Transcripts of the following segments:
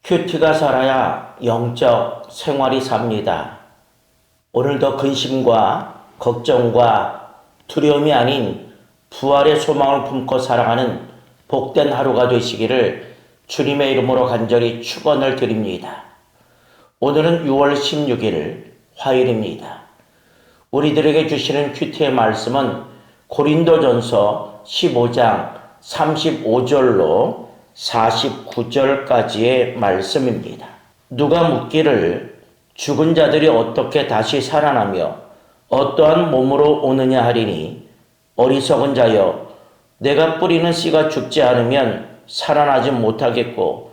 큐티가 살아야 영적 생활이 삽니다. 오늘도 근심과 걱정과 두려움이 아닌 부활의 소망을 품고 살아가는 복된 하루가 되시기를 주님의 이름으로 간절히 축원을 드립니다. 오늘은 6월 16일 화요일입니다. 우리들에게 주시는 큐티의 말씀은 고린도전서 15장 35절로 49절까지의 말씀입니다. 누가 묻기를 죽은 자들이 어떻게 다시 살아나며 어떠한 몸으로 오느냐 하리니 어리석은 자여 내가 뿌리는 씨가 죽지 않으면 살아나지 못하겠고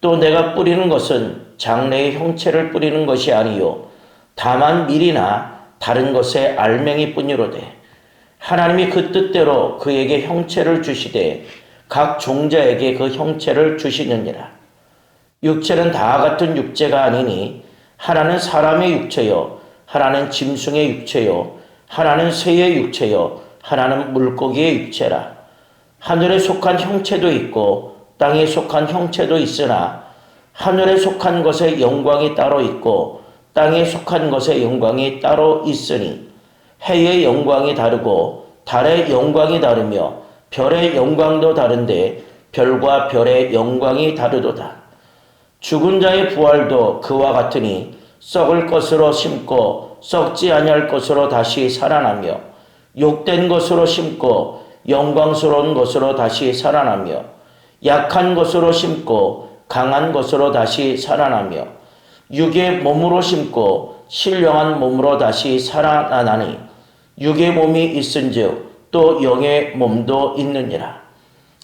또 내가 뿌리는 것은 장래의 형체를 뿌리는 것이 아니요 다만 밀이나 다른 것의 알맹이 뿐이로되 하나님이 그 뜻대로 그에게 형체를 주시되 각 종자에게 그 형체를 주시느니라. 육체는 다 같은 육체가 아니니 하나는 사람의 육체요 하나는 짐승의 육체요 하나는 새의 육체요 하나는 물고기의 육체라. 하늘에 속한 형체도 있고 땅에 속한 형체도 있으나 하늘에 속한 것의 영광이 따로 있고 땅에 속한 것의 영광이 따로 있으니 해의 영광이 다르고 달의 영광이 다르며 별의 영광도 다른데 별과 별의 영광이 다르도다. 죽은 자의 부활도 그와 같으니 썩을 것으로 심고 썩지 아니할 것으로 다시 살아나며 욕된 것으로 심고 영광스러운 것으로 다시 살아나며 약한 것으로 심고 강한 것으로 다시 살아나며 육의 몸으로 심고 신령한 몸으로 다시 살아나니 육의 몸이 있은즉 또 영의 몸도 있느니라.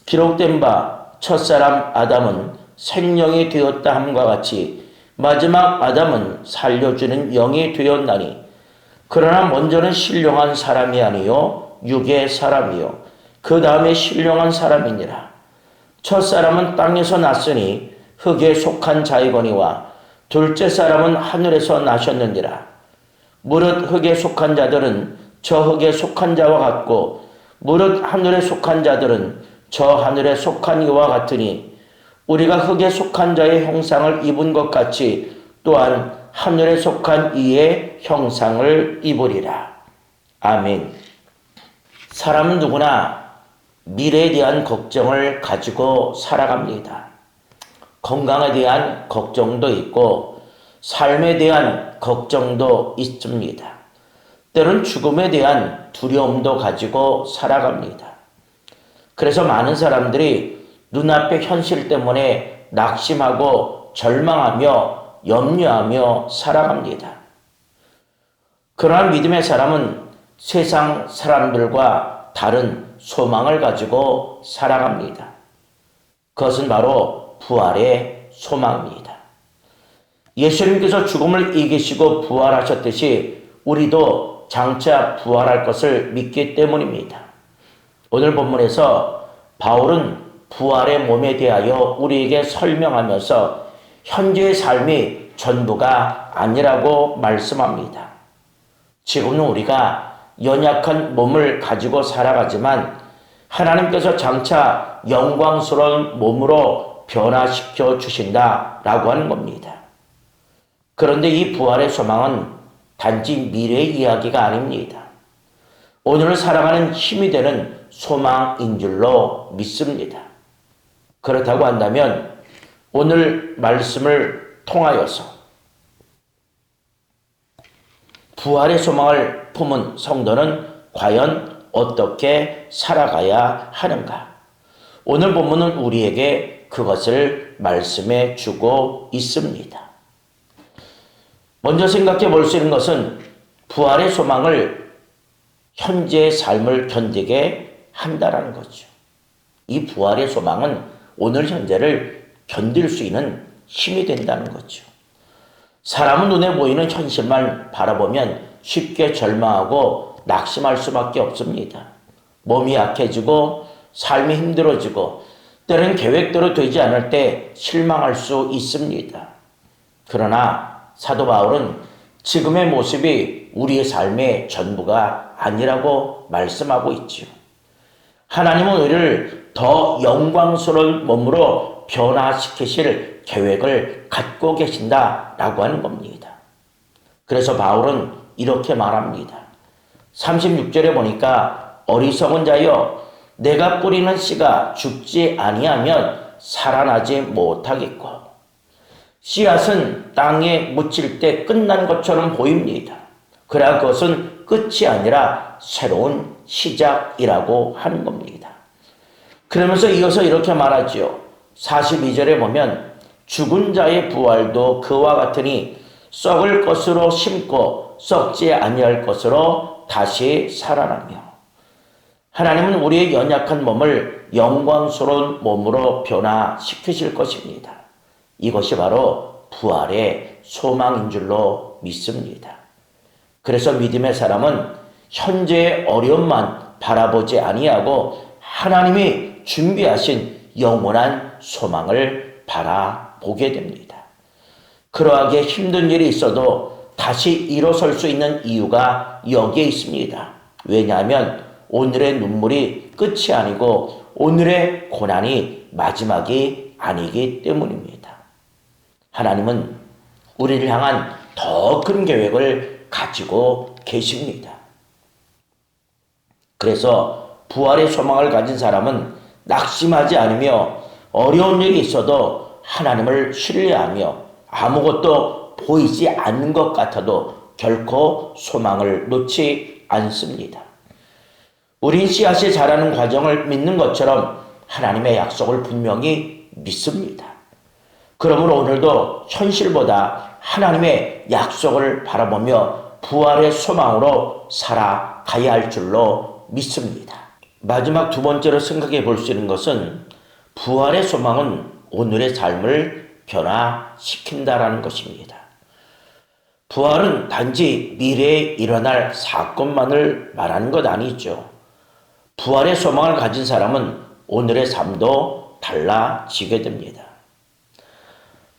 기록된 바 첫사람 아담은 생명이 되었다 함과 같이 마지막 아담은 살려주는 영이 되었나니 그러나 먼저는 신령한 사람이 아니요 육의 사람이요 그 다음에 신령한 사람이니라. 첫사람은 땅에서 났으니 흙에 속한 자이거니와 둘째 사람은 하늘에서 나셨느니라. 무릇 흙에 속한 자들은 저 흙에 속한 자와 같고 무릇 하늘에 속한 자들은 저 하늘에 속한 이와 같으니 우리가 흙에 속한 자의 형상을 입은 것 같이 또한 하늘에 속한 이의 형상을 입으리라. 아멘. 사람은 누구나 미래에 대한 걱정을 가지고 살아갑니다. 건강에 대한 걱정도 있고 삶에 대한 걱정도 있습니다. 때론 죽음에 대한 두려움도 가지고 살아갑니다. 그래서 많은 사람들이 눈앞의 현실 때문에 낙심하고 절망하며 염려하며 살아갑니다. 그러나 믿음의 사람은 세상 사람들과 다른 소망을 가지고 살아갑니다. 그것은 바로 부활의 소망입니다. 예수님께서 죽음을 이기시고 부활하셨듯이 우리도 장차 부활할 것을 믿기 때문입니다. 오늘 본문에서 바울은 부활의 몸에 대하여 우리에게 설명하면서 현재의 삶이 전부가 아니라고 말씀합니다. 지금은 우리가 연약한 몸을 가지고 살아가지만 하나님께서 장차 영광스러운 몸으로 변화시켜 주신다라고 하는 겁니다. 그런데 이 부활의 소망은 단지 미래의 이야기가 아닙니다. 오늘을 살아가는 힘이 되는 소망인 줄로 믿습니다. 그렇다고 한다면 오늘 말씀을 통하여서 부활의 소망을 품은 성도는 과연 어떻게 살아가야 하는가? 오늘 본문은 우리에게 그것을 말씀해 주고 있습니다. 먼저 생각해 볼 수 있는 것은 부활의 소망을 현재의 삶을 견디게 한다라는 거죠. 이 부활의 소망은 오늘 현재를 견딜 수 있는 힘이 된다는 거죠. 사람은 눈에 보이는 현실만 바라보면 쉽게 절망하고 낙심할 수밖에 없습니다. 몸이 약해지고 삶이 힘들어지고 때로는 계획대로 되지 않을 때 실망할 수 있습니다. 그러나 사도 바울은 지금의 모습이 우리의 삶의 전부가 아니라고 말씀하고 있지요. 하나님은 우리를 더 영광스러운 몸으로 변화시키실 계획을 갖고 계신다라고 하는 겁니다. 그래서 바울은 이렇게 말합니다. 36절에 보니까 어리석은 자여 내가 뿌리는 씨가 죽지 아니하면 살아나지 못하겠고 씨앗은 땅에 묻힐 때 끝난 것처럼 보입니다. 그러나 그것은 끝이 아니라 새로운 시작이라고 하는 겁니다. 그러면서 이어서 이렇게 말하지요. 42절에 보면 죽은 자의 부활도 그와 같으니 썩을 것으로 심고 썩지 아니할 것으로 다시 살아나며 하나님은 우리의 연약한 몸을 영광스러운 몸으로 변화시키실 것입니다. 이것이 바로 부활의 소망인 줄로 믿습니다. 그래서 믿음의 사람은 현재의 어려움만 바라보지 아니하고 하나님이 준비하신 영원한 소망을 바라보게 됩니다. 그러하게 힘든 일이 있어도 다시 일어설 수 있는 이유가 여기에 있습니다. 왜냐하면 오늘의 눈물이 끝이 아니고 오늘의 고난이 마지막이 아니기 때문입니다. 하나님은 우리를 향한 더 큰 계획을 가지고 계십니다. 그래서 부활의 소망을 가진 사람은 낙심하지 않으며 어려운 일이 있어도 하나님을 신뢰하며 아무것도 보이지 않는 것 같아도 결코 소망을 놓지 않습니다. 우린 씨앗이 자라는 과정을 믿는 것처럼 하나님의 약속을 분명히 믿습니다. 그러므로 오늘도 현실보다 하나님의 약속을 바라보며 부활의 소망으로 살아가야 할 줄로 믿습니다. 마지막 두 번째로 생각해 볼 수 있는 것은 부활의 소망은 오늘의 삶을 변화시킨다라는 것입니다. 부활은 단지 미래에 일어날 사건만을 말하는 것 아니죠. 부활의 소망을 가진 사람은 오늘의 삶도 달라지게 됩니다.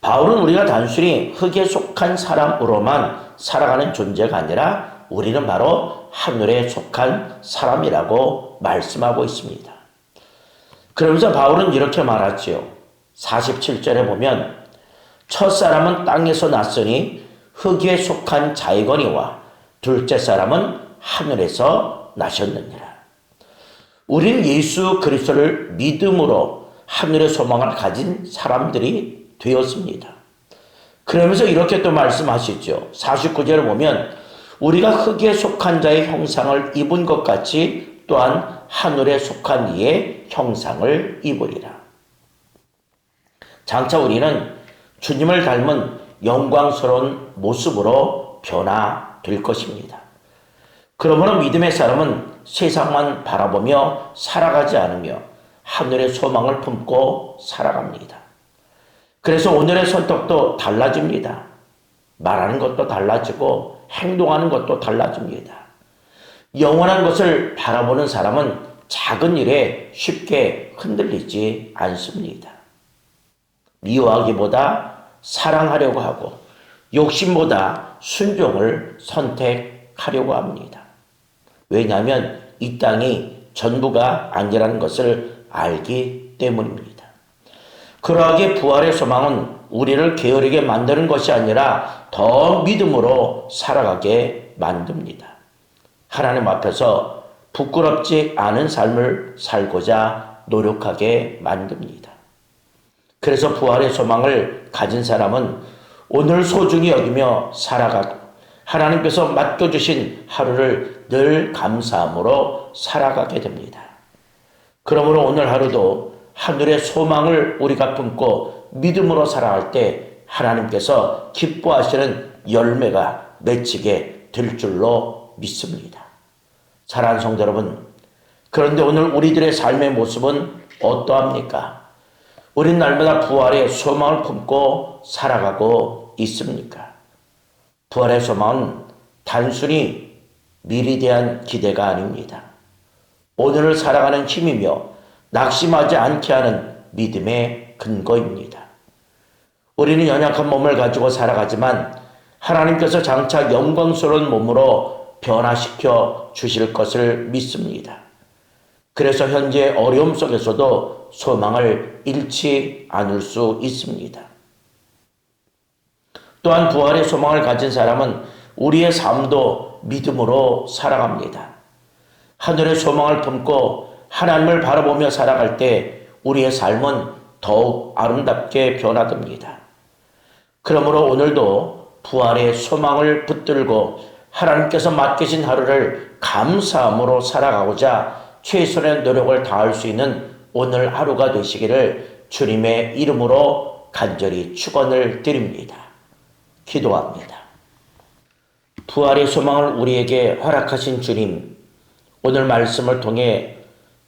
바울은 우리가 단순히 흙에 속한 사람으로만 살아가는 존재가 아니라 우리는 바로 하늘에 속한 사람이라고 말씀하고 있습니다. 그러면서 바울은 이렇게 말하지요. 47절에 보면 첫사람은 땅에서 났으니 흙에 속한 자이거니와 둘째 사람은 하늘에서 나셨느니라. 우린 예수 그리스도를 믿음으로 하늘의 소망을 가진 사람들이 되었습니다. 그러면서 이렇게 또 말씀하시죠. 49절을 보면 우리가 흙에 속한 자의 형상을 입은 것 같이 또한 하늘에 속한 이의 형상을 입으리라. 장차 우리는 주님을 닮은 영광스러운 모습으로 변화될 것입니다. 그러므로 믿음의 사람은 세상만 바라보며 살아가지 않으며 하늘의 소망을 품고 살아갑니다. 그래서 오늘의 선택도 달라집니다. 말하는 것도 달라지고 행동하는 것도 달라집니다. 영원한 것을 바라보는 사람은 작은 일에 쉽게 흔들리지 않습니다. 미워하기보다 사랑하려고 하고 욕심보다 순종을 선택하려고 합니다. 왜냐하면 이 땅이 전부가 아니라는 것을 알기 때문입니다. 그러하게 부활의 소망은 우리를 게으르게 만드는 것이 아니라 더 믿음으로 살아가게 만듭니다. 하나님 앞에서 부끄럽지 않은 삶을 살고자 노력하게 만듭니다. 그래서 부활의 소망을 가진 사람은 오늘 소중히 여기며 살아가고 하나님께서 맡겨주신 하루를 늘 감사함으로 살아가게 됩니다. 그러므로 오늘 하루도 하늘의 소망을 우리가 품고 믿음으로 살아갈 때 하나님께서 기뻐하시는 열매가 맺히게 될 줄로 믿습니다. 사랑하는 성도 여러분, 그런데 오늘 우리들의 삶의 모습은 어떠합니까? 우린 날마다 부활의 소망을 품고 살아가고 있습니까? 부활의 소망은 단순히 미래에 대한 기대가 아닙니다. 오늘을 살아가는 힘이며 낙심하지 않게 하는 믿음의 근거입니다. 우리는 연약한 몸을 가지고 살아가지만 하나님께서 장차 영광스러운 몸으로 변화시켜 주실 것을 믿습니다. 그래서 현재 어려움 속에서도 소망을 잃지 않을 수 있습니다. 또한 부활의 소망을 가진 사람은 우리의 삶도 믿음으로 살아갑니다. 하늘의 소망을 품고 하나님을 바라보며 살아갈 때 우리의 삶은 더욱 아름답게 변화됩니다. 그러므로 오늘도 부활의 소망을 붙들고 하나님께서 맡기신 하루를 감사함으로 살아가고자 최선의 노력을 다할 수 있는 오늘 하루가 되시기를 주님의 이름으로 간절히 축원을 드립니다. 기도합니다. 부활의 소망을 우리에게 허락하신 주님, 오늘 말씀을 통해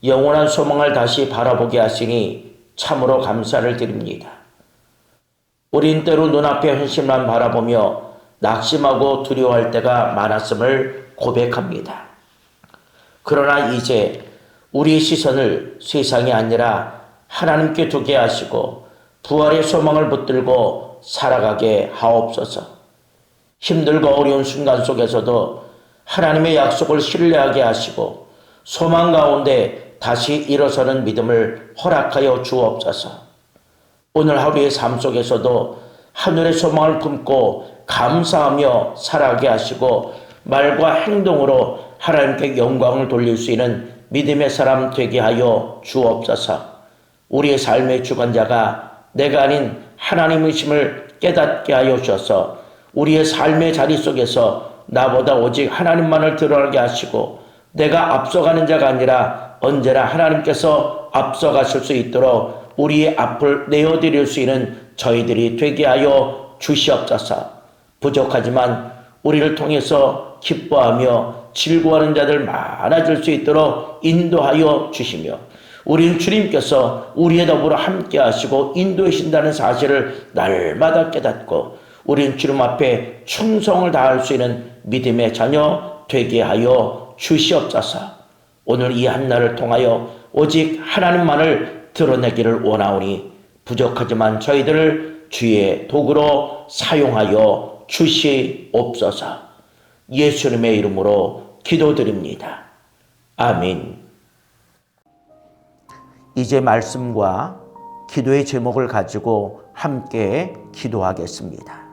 영원한 소망을 다시 바라보게 하시니 참으로 감사를 드립니다. 우린 때로 눈앞의 현실만 바라보며 낙심하고 두려워할 때가 많았음을 고백합니다. 그러나 이제 우리의 시선을 세상이 아니라 하나님께 두게 하시고 부활의 소망을 붙들고 살아가게 하옵소서. 힘들고 어려운 순간 속에서도 하나님의 약속을 신뢰하게 하시고 소망 가운데 다시 일어서는 믿음을 허락하여 주옵소서. 오늘 하루의 삶 속에서도 하늘의 소망을 품고 감사하며 살아가게 하시고 말과 행동으로 하나님께 영광을 돌릴 수 있는 믿음의 사람 되게 하여 주옵소서. 우리의 삶의 주관자가 내가 아닌 하나님이심을 깨닫게 하여 주셔서 우리의 삶의 자리 속에서 나보다 오직 하나님만을 드러나게 하시고 내가 앞서가는 자가 아니라 언제나 하나님께서 앞서가실 수 있도록 우리의 앞을 내어드릴 수 있는 저희들이 되게 하여 주시옵소서. 부족하지만 우리를 통해서 기뻐하며 즐거워하는 자들 많아질 수 있도록 인도하여 주시며 우리는 주님께서 우리의 더불어 함께 하시고 인도해 주신다는 사실을 날마다 깨닫고 우리는 주님 앞에 충성을 다할 수 있는 믿음의 자녀 되게 하여 주시옵소서. 오늘 이 한날을 통하여 오직 하나님만을 드러내기를 원하오니 부족하지만 저희들을 주의 도구로 사용하여 주시옵소서. 예수님의 이름으로 기도드립니다. 아멘. 이제 말씀과 기도의 제목을 가지고 함께 기도하겠습니다.